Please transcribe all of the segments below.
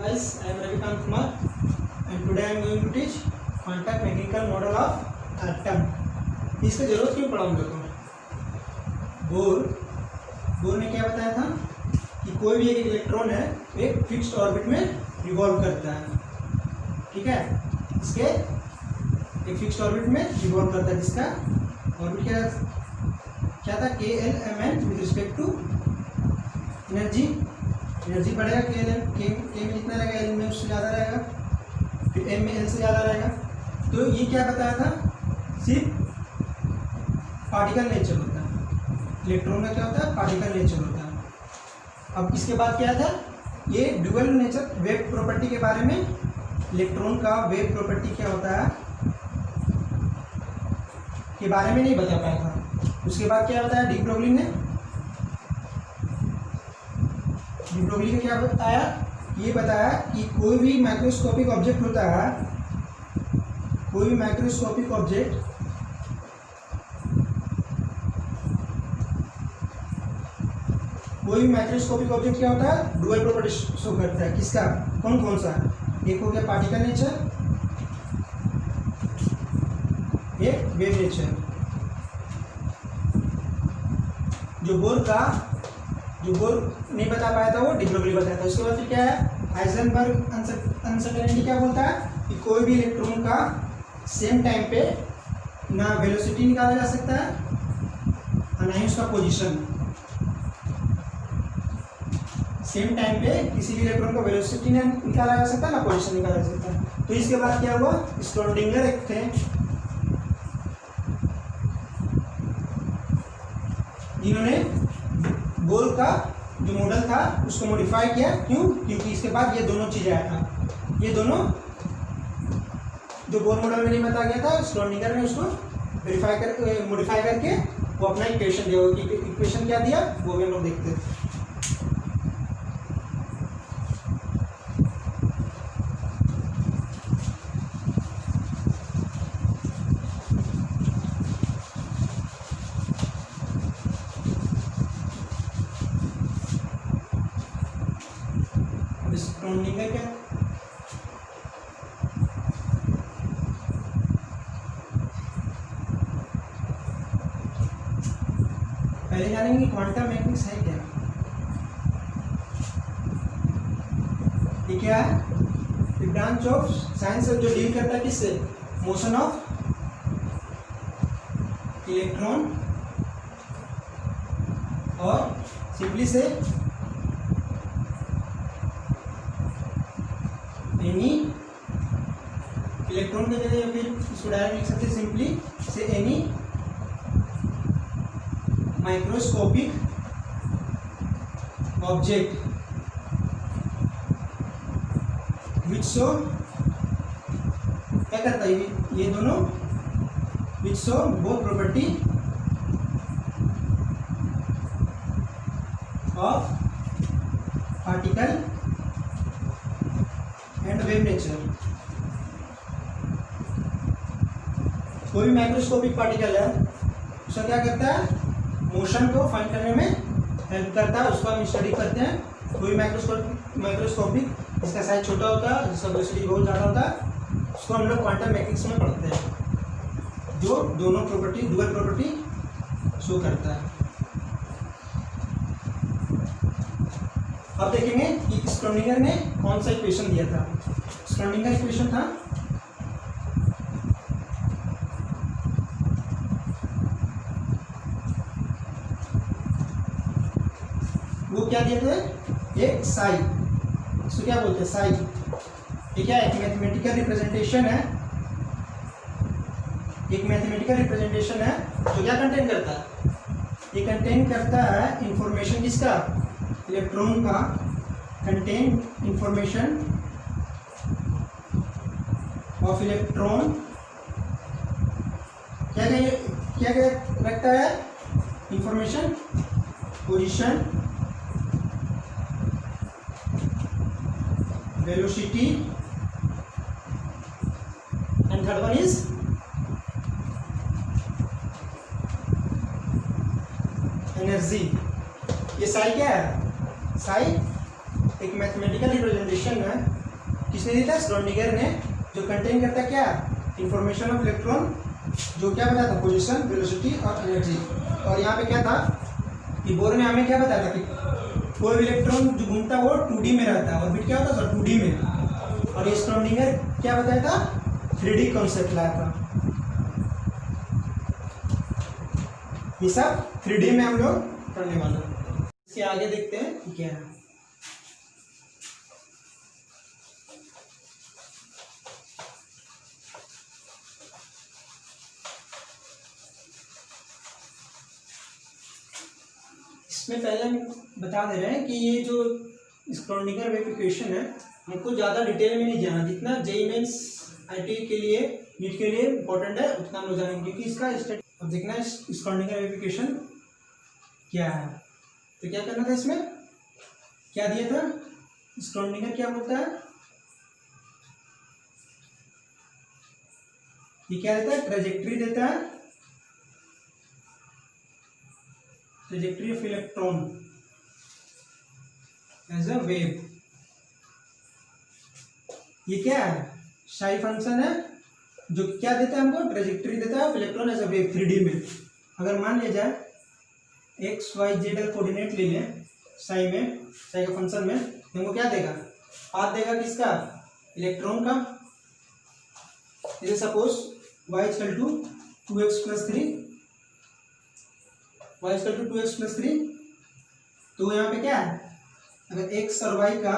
Guys, I am Ravikant Kumar and today I am going to teach quantum mechanical model of atom. इसका जरूरत क्यों पड़ा हम लोगों को? बोर ने क्या बताया था कि कोई भी एक इलेक्ट्रॉन है एक फिक्स्ड ऑर्बिट में रिवॉल्व करता है, ठीक है। इसके एक फिक्स्ड ऑर्बिट में रिवॉल्व करता है जिसका ऑर्बिट क्या था KLMN with respect to energy बढ़ेगा के में जितना रहेगा एल में उससे ज़्यादा रहेगा, फिर एम में एल से ज़्यादा रहेगा। तो ये क्या बताया था, सिर्फ पार्टिकल नेचर होता है, इलेक्ट्रॉन का क्या होता है पार्टिकल नेचर होता है। अब इसके बाद क्या था, ये ड्यूअल नेचर वेव प्रॉपर्टी के बारे में, इलेक्ट्रॉन का वेव प्रॉपर्टी क्या होता है के बारे में नहीं बता पाया था। उसके बाद क्या बताया डी ब्रोगली ने क्या बताया, ये बताया कि कोई भी माइक्रोस्कोपिक ऑब्जेक्ट होता है, कोई भी माइक्रोस्कोपिक ऑब्जेक्ट क्या होता है डुअल प्रॉपर्टी शो करता है। किसका, कौन सा, एक हो गया पार्टिकल नेचर, एक वेव नेचर। जो बोर नहीं बता पाया था वो डी ब्रोगली बताया था। उसके बाद फिर क्या है, हाइजेनबर्ग अनसर्टेनिटी क्या बोलता है कि कोई भी इलेक्ट्रॉन का सेम टाइम पे ना वेलोसिटी निकाला जा सकता है और ना ही उसका पोजीशन। सेम टाइम पे किसी भी इलेक्ट्रॉन का वेलोसिटी निकाला जा सकता है ना पोजीशन निकाला जा सकता है। तो इसके बाद क्या हुआ, स्क्रोडिंगर एक थे, इन्होंने बोर का जो मॉडल था उसको मॉडिफाई किया। क्यों, क्योंकि इसके बाद ये दोनों चीज़ें आया था, ये दोनों जो बोर मॉडल में नहीं बताया गया था, स्क्रोडिंगर ने उसको मॉडिफाई करके वो अपना इक्वेशन दिया। इक्वेशन क्या दिया वो भी हम लोग देखते हैं। स्क्रोडिंगर क्या, पहले जानेंगे क्वांटम मैकेनिक्स है क्या। ये क्या है, ब्रांच ऑफ साइंस जो डील करता है किससे, मोशन ऑफ इलेक्ट्रॉन और सिंपली से एनी इलेक्ट्रॉन के जगह, या फिर इसको डायरेक्ट लिख सकते सिंपली से any microscopic object which show क्या करता है, ये दोनों which show both property of particle and wave nature. कोई भी माइक्रोस्कोपिक पार्टिकल है उसका क्या करता है, मोशन को फाइंड करने में हेल्प करता है, उसको हम स्टडी करते हैं। कोई माइक्रोस्कोपिक जिसका साइज छोटा होता है, जिसका वेलोसिटी बहुत ज़्यादा होता है, उसको हम लोग क्वांटम मैकेनिक्स में पढ़ते हैं, जो दोनों प्रॉपर्टी डुअल प्रॉपर्टी शो करता है। अब देखेंगे कि स्क्रोडिंगर ने कौन सा इक्वेशन दिया था। स्क्रोडिंगर इक्वेशन था वो क्या दिए थे, एक साई, इसको क्या बोलते हैं साई। ये क्या है, एक मैथमेटिकल रिप्रेजेंटेशन है, एक मैथमेटिकल रिप्रेजेंटेशन है जो क्या कंटेन करता है, ये कंटेन करता है इंफॉर्मेशन किसका, इलेक्ट्रॉन का, कंटेन इंफॉर्मेशन ऑफ इलेक्ट्रॉन। क्या रखता है, information, position, velocity and third one is energy. ये साई क्या है, साई एक मैथमेटिकल रिप्रेजेंटेशन है किसने दिया था? श्रोडिंगर ने, जो कंटेन करता है क्या? इंफॉर्मेशन ऑफ इलेक्ट्रॉन, जो क्या बताया था? पोजीशन, वेलोसिटी और एनर्जी। और यहाँ पे क्या था कि बोर ने हमें क्या बताया था कि कोई भी इलेक्ट्रॉन जो घूमता है वो 2D में रहता है, ऑर्बिट क्या होता है सर? 2D में। और ये श्रोडिंगर क्या बताया था? 3D कॉन्सेप्ट लाया था। ये सब 3D में हम लोग पढ़ने वाले हैं। इसके आगे देखते हैं कि क्या है। इसमें पहले हम बता दे रहे हैं कि ये जो श्रोडिंगर वेव इक्वेशन है, हमको ज़्यादा डिटेल में नहीं जाना, जितना जेईई मेंस आईटी के लिए, नीट के लिए इंपॉर्टेंट है उतना हम लोग जानेंगे, क्योंकि इसका अब देखना है श्रोडिंगर वेव इक्वेशन क्या है। तो क्या करना था, इसमें क्या दिया था? श्रोडिंगर क्या बोलता है? ये क्या देता है? ट्रेजेक्ट्री देता है, trajectory of electron as a wave. ये क्या है? साई फंक्शन है जो क्या देता है हमको? ट्रेजेक्ट्री देता है electron as a wave 3D में। अगर मान लिया जाए एक्स वाई जेड कोऑर्डिनेट ले लें साई में, साई का फंक्शन में, तो हमको क्या देगा? पाथ देगा किसका? इलेक्ट्रॉन का। जैसे suppose y equal to 2x plus 3, y equal to 2x plus 3, तो यहाँ पे क्या है? अगर x और y का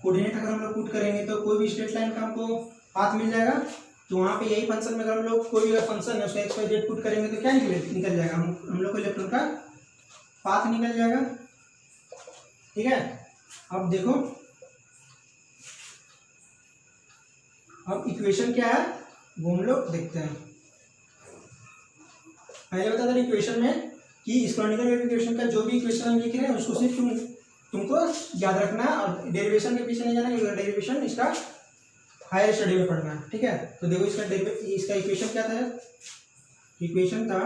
कोऑर्डिनेट अगर हम लोग पुट करेंगे तो कोई भी स्ट्रेट लाइन का हमको पाथ मिल जाएगा। तो वहाँ पे यही फंक्शन में अगर हम लोग कोई भी फंक्शन है उसका एक्स वाई जेड पुट करेंगे तो क्या निकल जाएगा? हम लोग को इलेक्ट्रॉन का पाथ निकल जाएगा। ठीक है, अब देखो, अब इक्वेशन क्या है वो हम लोग देखते हैं। पहले बता दें इक्वेशन में कि श्रोडिंगर वेव इक्वेशन का जो भी इक्वेशन हम लिख रहे हैं उसको सिर्फ तुमको याद रखना है और डेरिवेशन के पीछे नहीं जाना, क्योंकि डेरिवेशन इसका हायर स्टडी में पढ़ना है। ठीक है, तो देखो इसका इक्वेशन क्या था? इक्वेशन था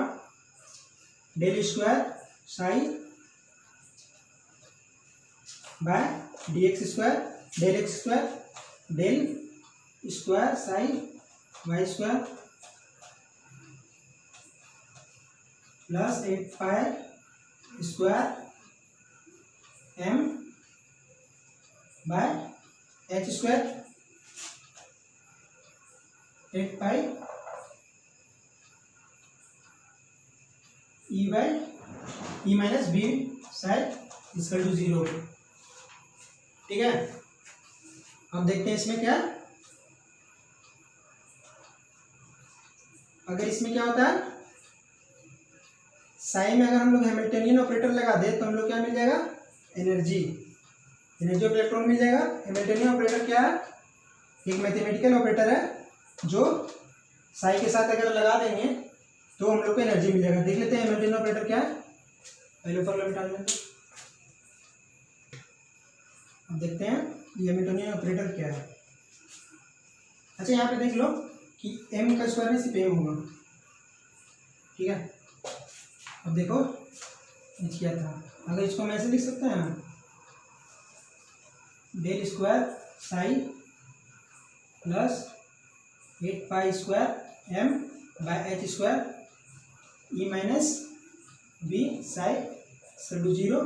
del square psi by D X square del X square del square psi Y square plus 8 pi square M by H square 8 pi E by E minus B psi equal to 0। ठीक है, अब देखते हैं इसमें क्या, अगर इसमें क्या होता है साई में अगर हम लोग हैमिल्टनियन ऑपरेटर लगा दे तो हम लोग क्या मिल जाएगा? एनर्जी, एनर्जी ऑफ इलेक्ट्रॉन मिल जाएगा। हैमिल्टनियन ऑपरेटर क्या है? एक मैथमेटिकल ऑपरेटर है जो साई के साथ अगर लगा देंगे तो हम लोग को एनर्जी मिल जाएगा। देख लेते हैं हैमिल्टनियन ऑपरेटर क्या है। पहले ऊपर मिटा देंगे, अब देखते हैं ये हैमिल्टनियन ऑपरेटर क्या है। अच्छा, यहाँ पे देख लो कि m का स्क्वायर में सिर्फ m होगा। ठीक है, अब देखो ये क्या था, अगर इसको हम ऐसे लिख सकते हैं del square psi plus 8 pi square m by H square E minus B psi equal to 0।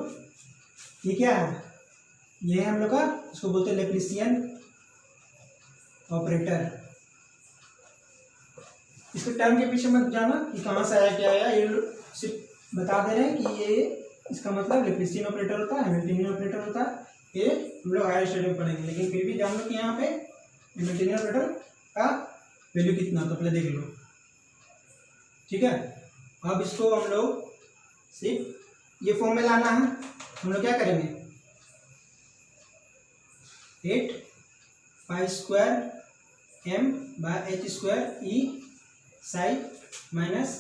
ये क्या है? ये है हम लोग का, इसको बोलते हैं लैप्लासियन ऑपरेटर। इसके टर्म के पीछे मत जाना कि कहाँ से आया क्या आया, ये सिर्फ बता दे रहे हैं कि ये इसका मतलब लैप्लासियन ऑपरेटर होता है, हैमिल्टनियन ऑपरेटर होता है। ये हम लोग हायर स्टडी में पढ़ेंगे, लेकिन फिर भी जान लो कि यहाँ पे हैमिल्टनियन ऑपरेटर का वैल्यू कितना, तो पहले देख लो। ठीक है, अब इसको हम लोग सिर्फ ये फॉर्म में लाना है। हम लोग क्या करेंगे, 8 pi square M by H square E psi minus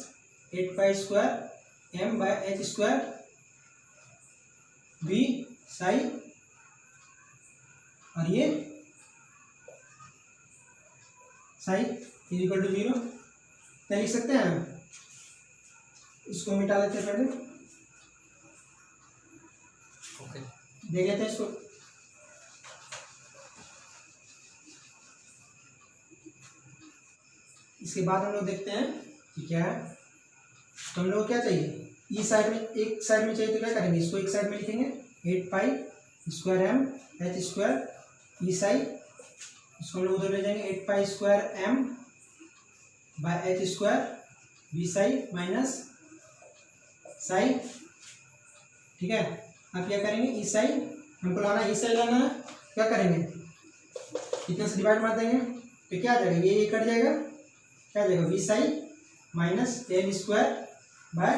8 pi square M by H square B psi, और ये साई इज इक्वल टू 0। क्या लिख सकते हैं? इसको मिटा लेते हैं पहले, देख लेते हैं इसको। इसके बाद हम लोग देखते हैं कि क्या है। तो हम लोग को क्या चाहिए, ई साइड में, एक साइड में चाहिए तो क्या करेंगे, इसको एक साइड में लिखेंगे 8 pi square M H square E psi, इसको हम लोग उधर ले जाएंगे 8 pi square M by H square V psi minus psi. ठीक है, अब क्या करेंगे, ई साई हमको लाना है, ई साई लाना है, क्या करेंगे, कितने से डिवाइड मार देंगे तो क्या आ जाएगा, ये कट जाएगा, क्या आ जाएगा V psi minus L square by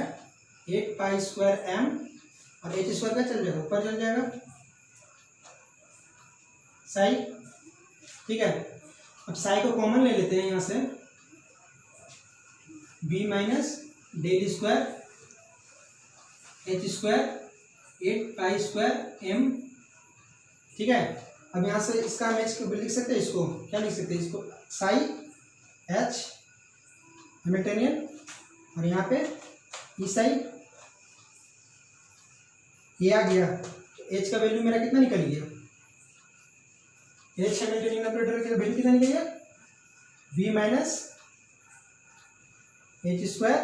8 pi square M और एच स्क्वायर का चल जाएगा, ऊपर चल जाएगा साई। ठीक है, अब साई को कॉमन ले लेते हैं यहाँ से, B minus del square H square 8 pi square M. ठीक है, अब यहाँ से इसका हम एच को लिख सकते हैं, इसको क्या लिख सकते हैं, इसको साई एच हैमिल्टनियन और यहाँ पे ई साई, ये आ गया। एच का वैल्यू मेरा कितना निकल गया, एच हैमिल्टनियन ऑपरेटर का वैल्यू कितना निकल गया, B minus H square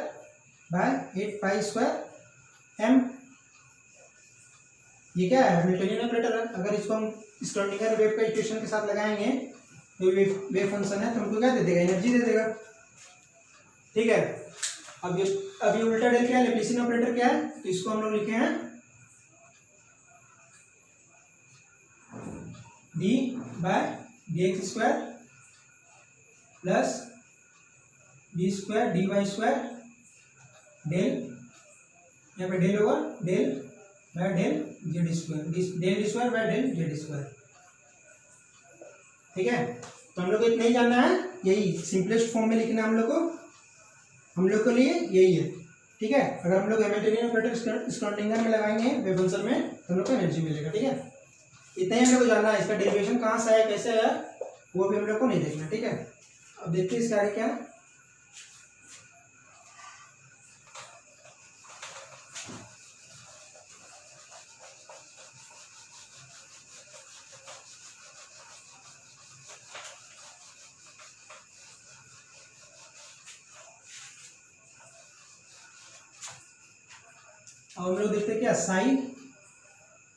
by 8 pi square M. ये क्या है, हैमिल्टनियन ऑपरेटर है। अगर इसको हम स्क्रॉडिंगर वेव का इक्वेशन के साथ लगाएंगे तो वेव फंक्शन है, तो हमको क्या दे देगा, एनर्जी दे देगा। ठीक है, अब ये उल्टा डेल क्या है, लैप्लासियन ऑपरेटर क्या है, तो इसको हम लोग लिखे हैं D by D X square plus B square D Y square del, यहाँ पे डेल होगा del by del Z square, del square by del Z square. ठीक है, तो हम लोग को इतना ही जानना है, यही सिंपलेस्ट फॉर्म में लिखना है हम लोग के लिए यही है। ठीक है, अगर हम लोग हैमिल्टनियन ऑपरेटर स्क्रॉडिंगर में लगाएंगे वेव फंक्शन में तो हम लोग को एनर्जी मिलेगा। ठीक है, इतना ही हम लोग को जानना है, इसका डेरिवेशन कहाँ से आया कैसे आया वो भी हम लोग को नहीं देखना। ठीक है, अब देखते हैं इसका आगे क्या है। अब हम लोग देखते हैं क्या साइन,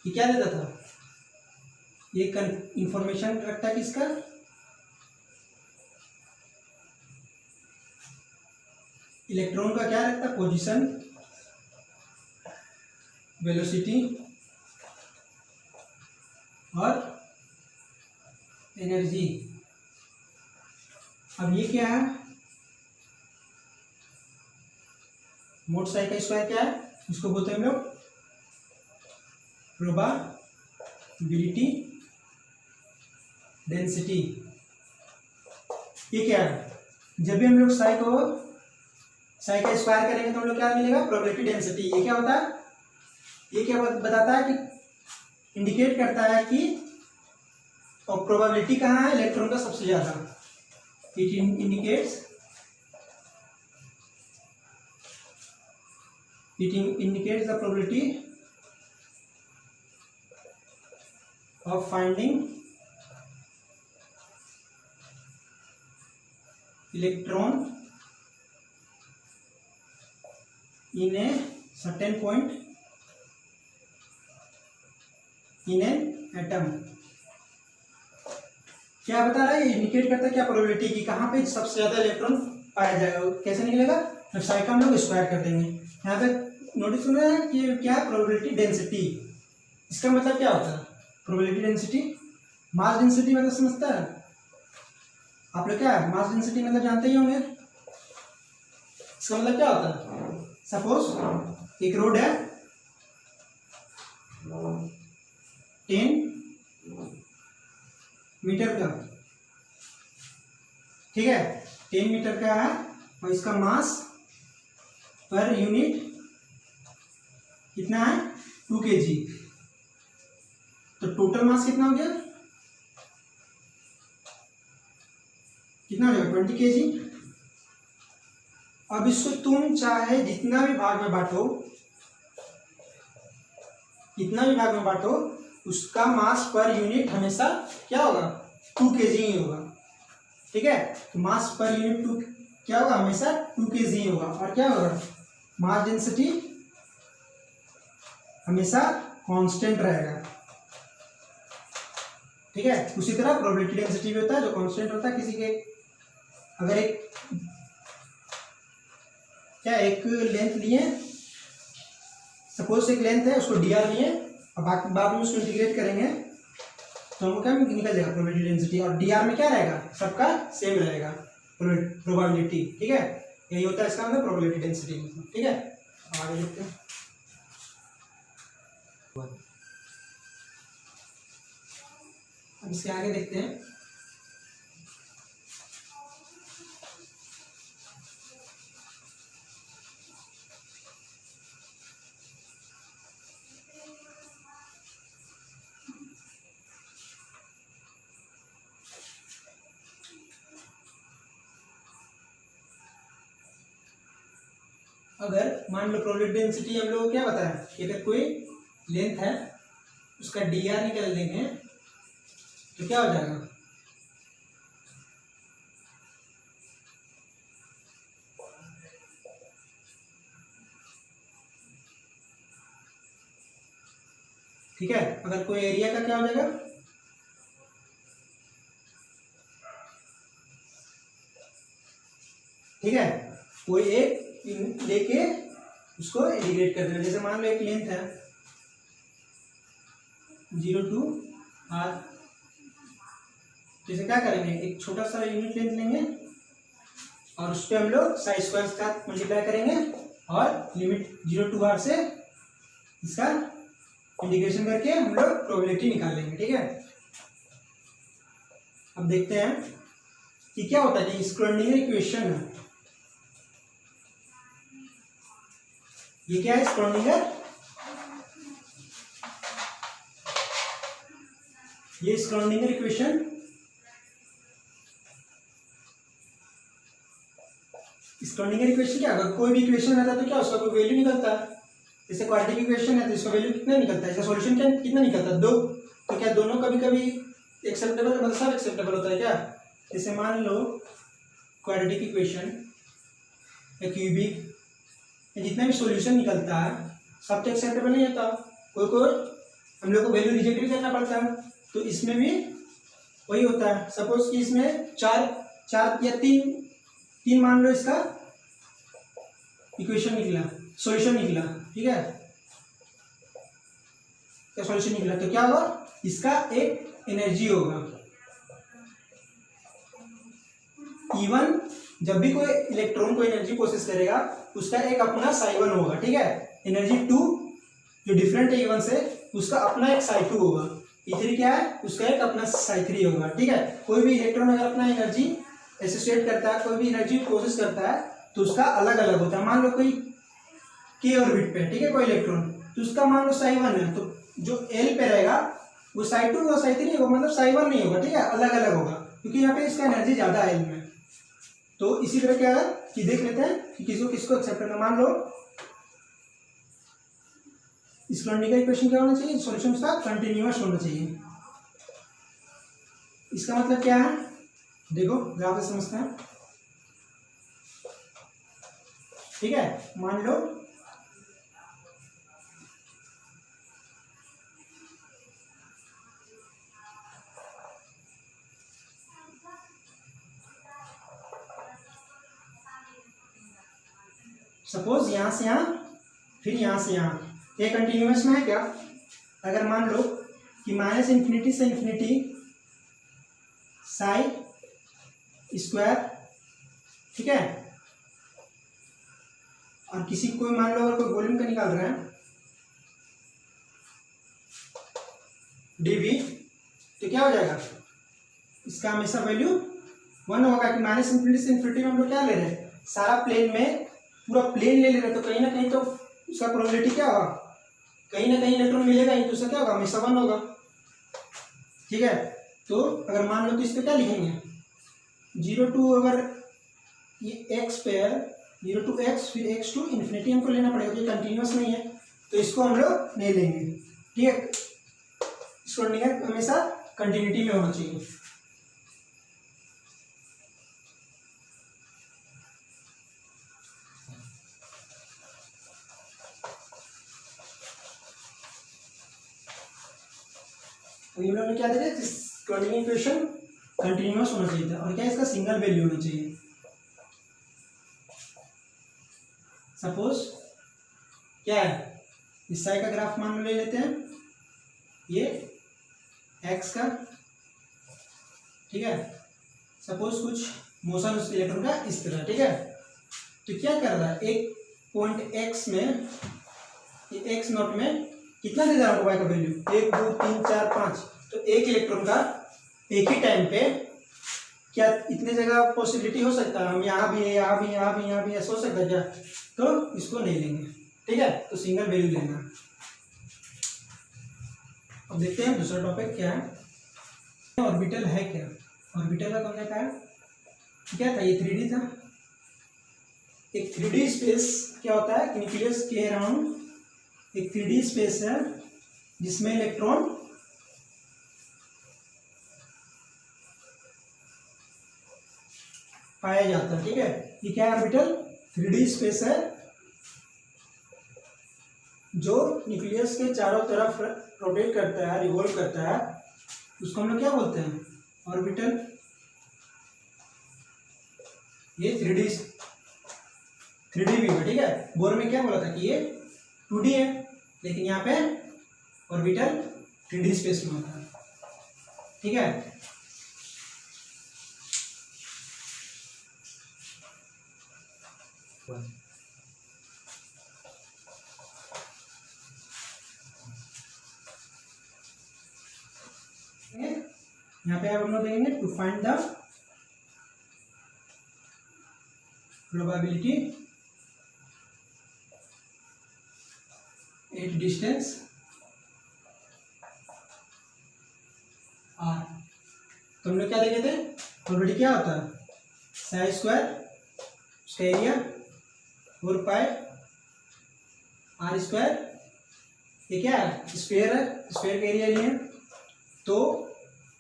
ये क्या देता था, ये इंफॉर्मेशन रखता है किसका, इलेक्ट्रॉन का क्या रखता है, पोजीशन, वेलोसिटी और एनर्जी। अब ये क्या है, मोड साई का स्क्वायर क्या है, इसको बोलते हैं हम लोग प्रोबेबिलिटी डेंसिटी। ये क्या है, जब भी हम लोग साई का स्क्वायर करेंगे तो हम लोग क्या मिलेगा, प्रोबेबिलिटी डेंसिटी। ये क्या होता है, ये क्या बताता है कि इंडिकेट करता है कि और प्रोबेबिलिटी कहाँ है, इलेक्ट्रॉन का सबसे ज्यादा। It indicates the probability of finding electron in a certain point in an atom। क्या बता रहा है, ये इंडिकेट करता है क्या, प्रोबेबिलिटी की कहाँ पे सबसे ज्यादा इलेक्ट्रॉन पाया जाएगा। कैसे निकलेगा, जब साई का हम लोग स्क्वायर कर देंगे। यहाँ पे नोटिस करना है कि क्या है, प्रोबेबिलिटी डेंसिटी। इसका मतलब क्या होता है, प्रोबेबिलिटी डेंसिटी, मास डेंसिटी मतलब समझता है आप लोग, क्या है मास डेंसिटी मतलब जानते ही होंगे। इसका मतलब क्या होता है, सपोज एक रोड है 10 मीटर का, ठीक है 10 मीटर का है, और इसका मास पर यूनिट कितना है 2 kg। तो टोटल मास कितना हो गया, कितना हो जाएगा 20 kg। अब इसको तुम चाहे जितना भी भाग में बांटो, कितना भी भाग में बांटो, उसका मास पर यूनिट हमेशा क्या होगा 2 kg ही होगा। ठीक है, तो मास पर यूनिट क्या होगा, हमेशा 2 kg होगा। और क्या होगा, मास डेंसिटी हमेशा कांस्टेंट रहेगा। ठीक है, उसी तरह प्रोबेबिलिटी डेंसिटी भी होता है जो कांस्टेंट होता है किसी के। अगर एक लेंथ लिए, सपोज एक लेंथ है, उसको डी आर लिए, और बाकी बाद में उसको इंटीग्रेट करेंगे तो हमको क्या निकल जाएगा, प्रोबेबिलिटी डेंसिटी। और डी आर में क्या रहेगा, सबका सेम रहेगा प्रोबेबिलिटी। ठीक है, यही होता है इसका मतलब प्रोबेबिलिटी डेंसिटी। ठीक है, आगे देखते हैं। अब इसके आगे देखते हैं। अगर मान लो प्रोबेबिलिटी डेंसिटी हम लोग क्या बताया कि अगर कोई लेंथ है उसका डी आर निकाल देंगे तो क्या हो जाएगा, ठीक है। अगर कोई एरिया का क्या हो जाएगा, ठीक है, कोई एक लेके उसको इंटीग्रेट कर देना। जैसे मान लो एक लेंथ है 0 to r, जैसे क्या करेंगे, एक छोटा सा यूनिट लेंथ लेंगे और उस पर हम लोग साइज स्क्वायर का मल्टीप्लाई करेंगे और लिमिट 0 to r से इसका इंटीग्रेशन करके हम लोग प्रोबेबिलिटी निकाल लेंगे। ठीक है, अब देखते हैं कि क्या होता है। स्क्रोडिंगर इक्वेशन है, ये क्या है, स्क्रोडिंगर, ये स्क्रोडिंगर इक्वेशन स्क्रोडिंगर इक्वेशन क्या, अगर कोई भी इक्वेशन रहता है तो क्या उसका कोई वैल्यू निकलता है। जैसे क्वाड्रेटिक इक्वेशन है तो इसका वैल्यू कितना निकलता है, इसका सॉल्यूशन क्या कितना निकलता है, 2। तो क्या दोनों कभी कभी एक्सेप्टेबल, मतलब सब एक्सेप्टेबल होता है क्या। जैसे मान लो क्वाड्रेटिक इक्वेशन या क्यूबिक, जितना भी सॉल्यूशन निकलता है सब तो एक्सेप्टेबल नहीं होता, कोई कोई हम लोग को वैल्यू रिजेक्ट भी करना पड़ता है। तो इसमें भी वही होता है। सपोज कि इसमें चार या तीन मान लो इसका इक्वेशन निकला, सॉल्यूशन निकला, ठीक है, क्या सॉल्यूशन निकला, तो क्या होगा, इसका एक एनर्जी होगा। इवन जब भी कोई इलेक्ट्रॉन को एनर्जी प्रोसेस करेगा उसका एक अपना साई1 होगा। ठीक है, एनर्जी 2 जो डिफरेंट है E1 से, उसका अपना एक साई2 होगा। E3 क्या है, उसका एक अपना साई3 होगा। ठीक है, कोई भी इलेक्ट्रॉन अगर अपना एनर्जी एसोसिएट करता है, कोई भी एनर्जी प्रोसेस करता है तो उसका अलग अलग होता है। मान लो कोई k ऑर्बिट पे, ठीक है, कोई इलेक्ट्रॉन, तो उसका मान लो साई1 है, तो जो L पे रहेगा वो साई2 और साई3 होगा, मतलब साई1 नहीं होगा। ठीक है, अलग अलग होगा क्योंकि यहाँ पे इसका एनर्जी ज्यादा है L में। तो इसी तरह क्या है कि देख लेते हैं कि किसको एक्सेप्ट करना। मान लो स्क्रोडिंगर इक्वेशन क्या होना चाहिए, सॉल्यूशन उसका कंटिन्यूअस होना चाहिए। इसका मतलब क्या है, देखो ज्यादा समझते हैं। ठीक है, मान लो सपोज यहां से यहां फिर यहां से यहां, ये कंटिन्यूअस में है क्या। अगर मान लो कि -∞ से इन्फिनिटी साई स्क्वायर, ठीक है, और किसी कोई मान लो अगर कोई वॉल्यूम का निकाल रहा है dV, तो क्या हो जाएगा, इसका हमेशा वैल्यू 1 होगा कि -∞ से इन्फिनिटी में हम लोग क्या ले रहे हैं, सारा प्लेन में पूरा प्लेन ले रहे हैं, तो कहीं ना कहीं तो उसका प्रोबेबिलिटी क्या होगा, कहीं ना कहीं इलेक्ट्रॉन मिलेगा ही, तो उसका क्या होगा, हमेशा 1 होगा। ठीक है, तो अगर मान लो तो इस पर क्या लिखेंगे, 0 to, अगर ये x पे है 0 to x, फिर x to इन्फिनिटी हमको लेना पड़ेगा, ये कंटिन्यूअस नहीं है तो इसको हम लोग नहीं लेंगे। ठीक है, स्क्रोडिंगर हमेशा कंटिन्यूटी में होना चाहिए। अभी हम लोग ने क्या देखा, कोऑर्डिनेट इक्वेशन कंटिन्यूअस होना चाहिए था, और क्या इसका सिंगल वैल्यू होना चाहिए। सपोज क्या है, इस साइड का ग्राफ मान ले लेते हैं, ये एक्स का, ठीक है। सपोज कुछ मोशन उस इलेक्ट्रॉन का इस तरह, ठीक है। तो क्या कर रहा है, एक पॉइंट एक्स में, एक्स नॉट में कितना दे रहा है वाई का वैल्यू, 1 2 3 4 5। तो एक इलेक्ट्रॉन का एक ही टाइम पे क्या इतने जगह पॉसिबिलिटी हो सकता है, हम यहाँ भी है, यहाँ भी, यहाँ भी, यहाँ भी, ऐसा हो सकता है क्या, तो इसको नहीं लेंगे, ठीक है। तो सिंगल वैल्यू लेना। अब देखते हैं दूसरा टॉपिक क्या है, ऑर्बिटल है क्या। ऑर्बिटल का कॉन्सेप्ट है क्या था, ये 3D था। एक 3D स्पेस क्या होता है, न्यूक्लियस के अराउंड एक 3D स्पेस है जिसमें इलेक्ट्रॉन पाया जाता है, ठीक है। ये क्या है, ऑर्बिटल 3D स्पेस है जो न्यूक्लियस के चारों तरफ रोटेट करता है, रिवॉल्व करता है, उसको हम लोग क्या बोलते हैं, ऑर्बिटल। ये 3D व्यू है, ठीक है। बोर में क्या बोला था कि ये 2D है, लेकिन यहाँ पे ऑर्बिटल 3D स्पेस में होता है, ठीक है। यहाँ पे हम लोग देखेंगे to find the probability at distance R. तो हम लोग क्या देखे थे, प्रोबेबिलिटी क्या होता है, साई स्क्वायर, उसका एरिया 4 पाई आर स्क्वायर। ये क्या है, स्फीयर है, स्फीयर का एरिया लिए। तो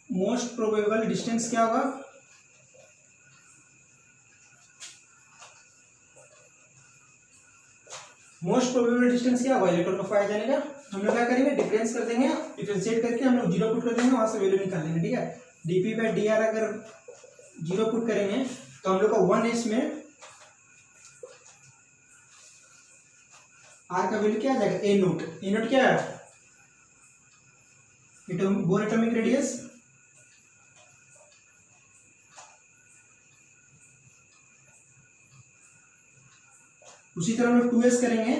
मोस्ट प्रोबेबल डिस्टेंस क्या होगा, मोस्ट प्रोबेबल डिस्टेंस क्या होगा इलेक्ट्रॉन को पाया जाने का। हम लोग क्या करेंगे, डिफरेंस कर देंगे, डिफरेंशिएट करके हम लोग 0 पुट कर देंगे, वहां से वैल्यू निकाल लेंगे, ठीक है। dp/dr अगर 0 पुट करेंगे तो हम लोग का 1s में r का वैल्यू क्या आ जाएगा, a नोट क्या है, बोर एटॉमिक रेडियस। उसी तरह हम लोग 2s करेंगे,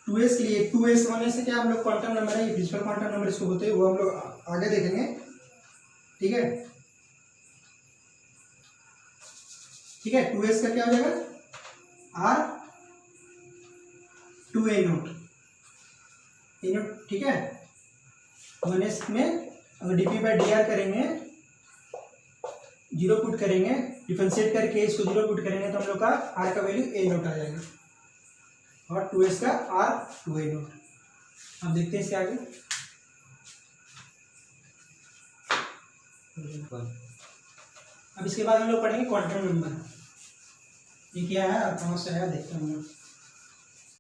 2s के लिए 2s 1s से क्या हम लोग क्वांटम नंबर है, ये प्रिंसिपल क्वांटम नंबर इसको बोलते हैं, वो हम लोग आगे देखेंगे, ठीक है। ठीक है, 2s का क्या हो जाएगा, r 2a नोट, ठीक है। 1s में अगर dp/dr करेंगे, 0 पुट करेंगे, डिफरेंशिएट करके इसको 0 पुट करेंगे तो हम लोग का r का वैल्यू a नोट आ जाएगा, और 2s का r 2a नोट। अब देखते हैं इसके आगे। अब इसके बाद हम लोग पढ़ेंगे क्वांटम नंबर, ये क्या है और कहाँ से आया देखते हैं हम लोग।